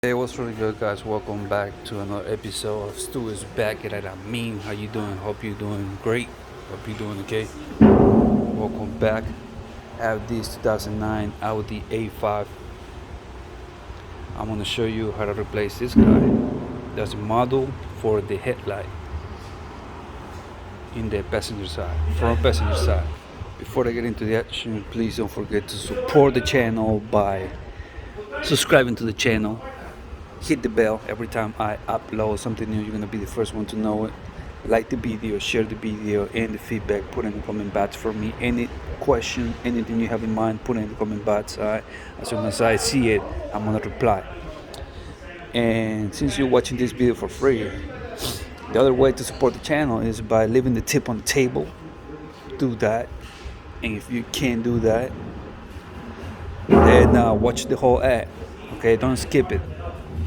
Hey, what's really good, guys? Welcome back to another episode of Stu is back at I mean. How you doing? Hope you're doing great. Hope you're doing okay. Welcome back. I have this 2009 Audi A5. I'm gonna show you how to replace this guy. There's a model for the headlight in the passenger side, front passenger side. Before I get into the action, please don't forget to support the channel by subscribing to the channel. Hit the bell every time I upload something new. You're gonna be the first one to know it. Like the video, share the video, and the feedback. Put in the comment box for me. Any question, anything you have in mind, put in the comment box. Alright. As soon as I see it, I'm gonna reply. And since you're watching this video for free, the other way to support the channel is by leaving the tip on the table. Do that. And if you can't do that, then watch the whole ad. Okay, don't skip it.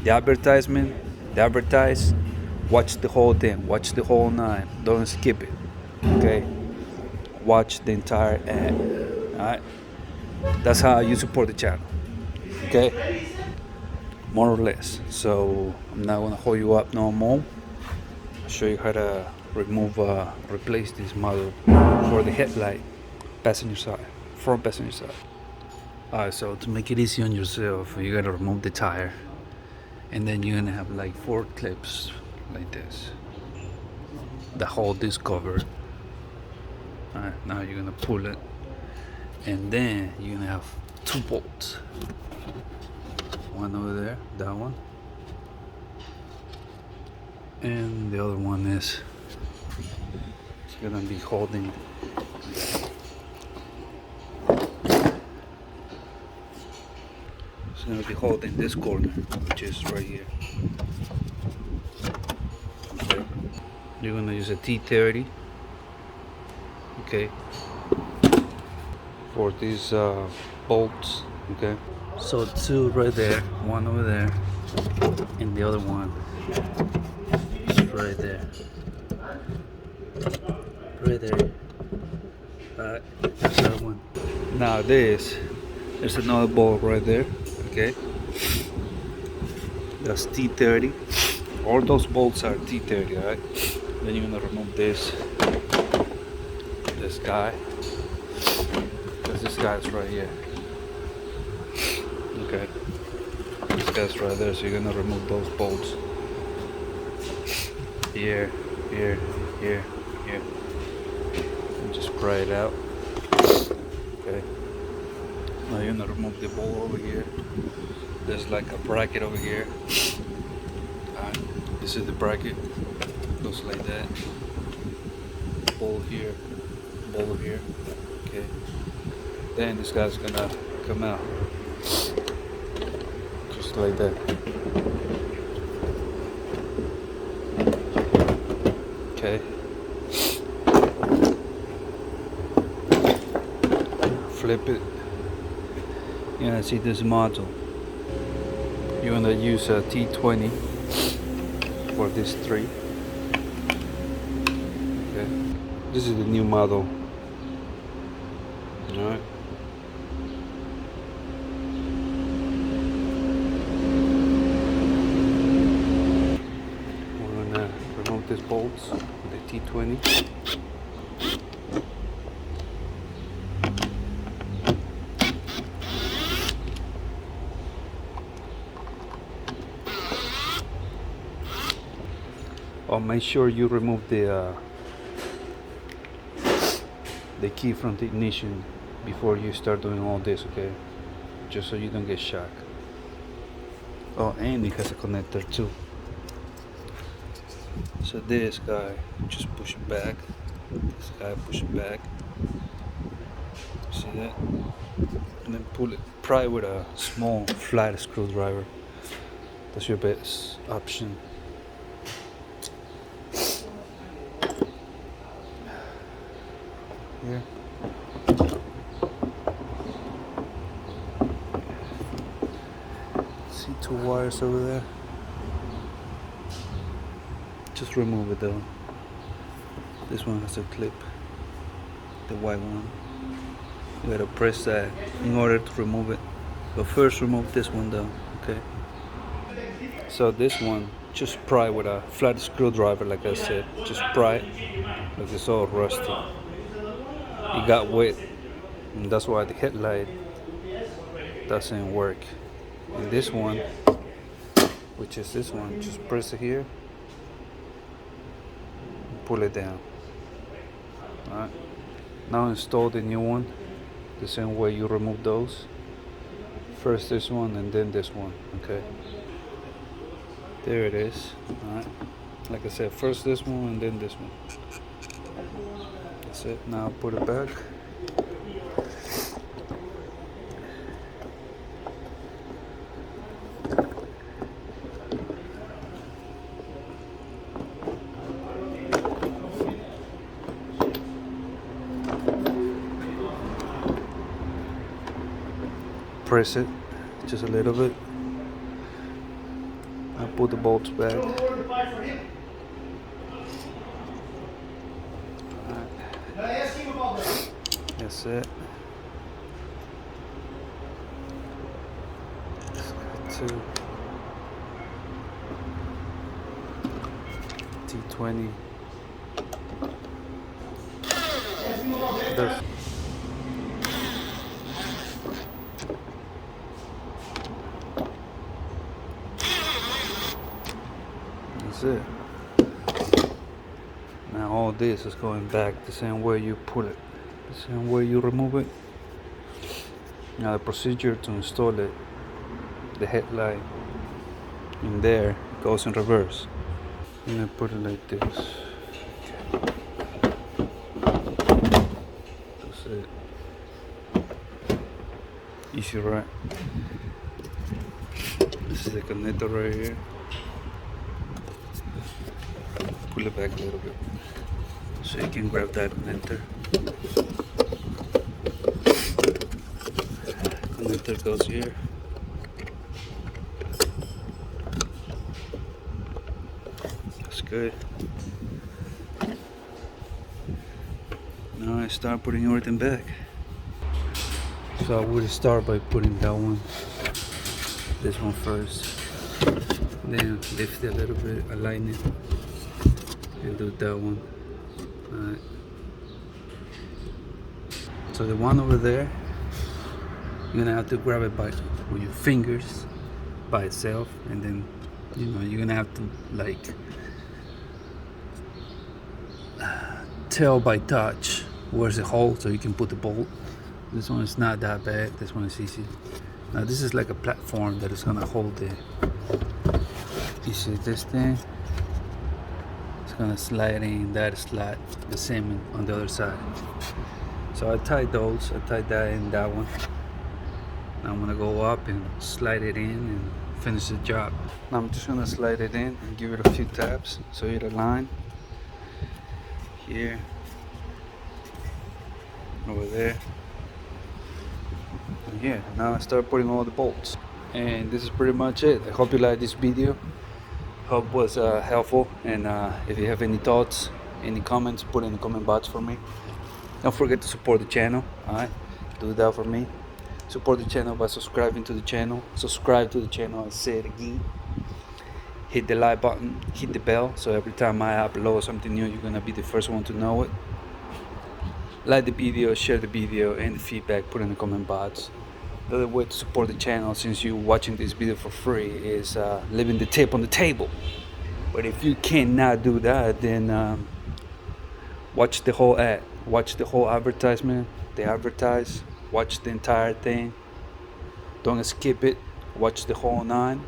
The advertisement, the advertise, watch the whole thing, watch the whole 9. Don't skip it. Okay? Watch the entire ad. Alright? That's how you support the channel. Okay? More or less. So I'm not gonna hold you up no more. I'll show you how to replace this model for the headlight passenger side, front passenger side. Alright, so to make it easy on yourself, you gotta remove the tire. And then you're gonna have like 4 clips like this that hold this cover. Alright, now you're gonna pull it, and then you're gonna have 2 bolts. One over there, that one, and the other one is gonna be holding. It's gonna be holding this corner, which is right here. Okay. You're gonna use a T30, okay, for these bolts, okay. So 2 right there, one over there, and the other one is right there, right there. Alright, that's that one. Now there's another bolt right there. Okay, that's T30. All those bolts are T30, alright? Then you're gonna remove this guy, because this guy's right here. Okay, this guy's right there, so you're gonna remove those bolts. Here, here, here, here. And just pry it out. Okay. Now you're gonna remove the bolt over here. There's like a bracket over here. This is the bracket. Goes like that. Bolt here, bolt here. Okay. Then this guy's gonna come out, just like that. Okay. Flip it. You're gonna see this module. You're gonna use a T20 for this 3. Okay. This is the new model. Alright. We're gonna remove these bolts with the T20. Make sure you remove the key from the ignition before you start doing all this, okay? Just so you don't get shocked. Oh, and it has a connector too. So this guy, just push it back. This guy, push it back. See that? And then pull it. Pry with a small flat screwdriver. That's your best option. Here. See 2 wires over there? Just remove it though. This one has a clip, the white one. You gotta press that in order to remove it. But first remove this one though, okay? So this one, just pry with a flat screwdriver, like I said. Just pry it, like it's all rusty. It got wet, and that's why the headlight doesn't work. And this one, which is this one, just press it here, and pull it down. Alright. Now install the new one, the same way you remove those. First this one and then this one, okay? There it is. Alright. Like I said, first this one and then this one. That's it. Now put it back. Press it just a little bit. I put the bolts back. That's it. Two T20. That's it. Now all this is going back the same way you put it, the same way you remove it. Now the procedure to install it, the headlight in there goes in reverse. And I put it like this. That's it. Easy, right? This is the connector right here. Pull it back a little bit so you can grab that connector. Connector goes here. That's good. Now I start putting everything back. So I would start by putting that one, this one first. Then lift it a little bit, align it. And do that one. Alright. So the one over there, you're gonna have to grab it with your fingers by itself, and then you're gonna have to like tell by touch where's the hole so you can put the bolt. This one is not that bad. This one is easy. Now this is like a platform that is gonna hold the. You see this thing? Gonna slide in that slot, the same on the other side. So I tied those, I tied that in that one. Now I'm gonna go up and slide it in and finish the job. Now I'm just gonna slide it in and give it a few taps so it align here, over there, and here. Now I start putting all the bolts, and this is pretty much it. I hope you like this video. Hope was helpful, and if you have any thoughts, any comments, put in the comment box for me. Don't forget to support the channel. Alright, do that for me. Support the channel by subscribing to the channel. Subscribe to the channel, I say it again. Hit the like button, hit the bell, so every time I upload something new, you're gonna be the first one to know it. Like the video, share the video, and the feedback put in the comment box. The other way to support the channel, since you're watching this video for free, is leaving the tip on the table. But if you cannot do that, then watch the whole ad, watch the whole advertisement. They advertise, watch the entire thing. Don't skip it, watch the whole 9,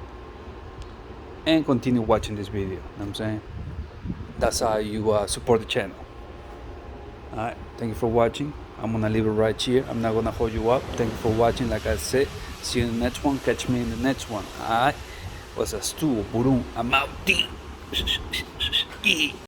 and continue watching this video. You know what I'm saying? That's how you support the channel. Alright, thank you for watching. I'm gonna leave it right here. I'm not gonna hold you up. Thank you for watching. Like I said, see you in the next one. Catch me in the next one. Alright, was a stool, burum, I'm out.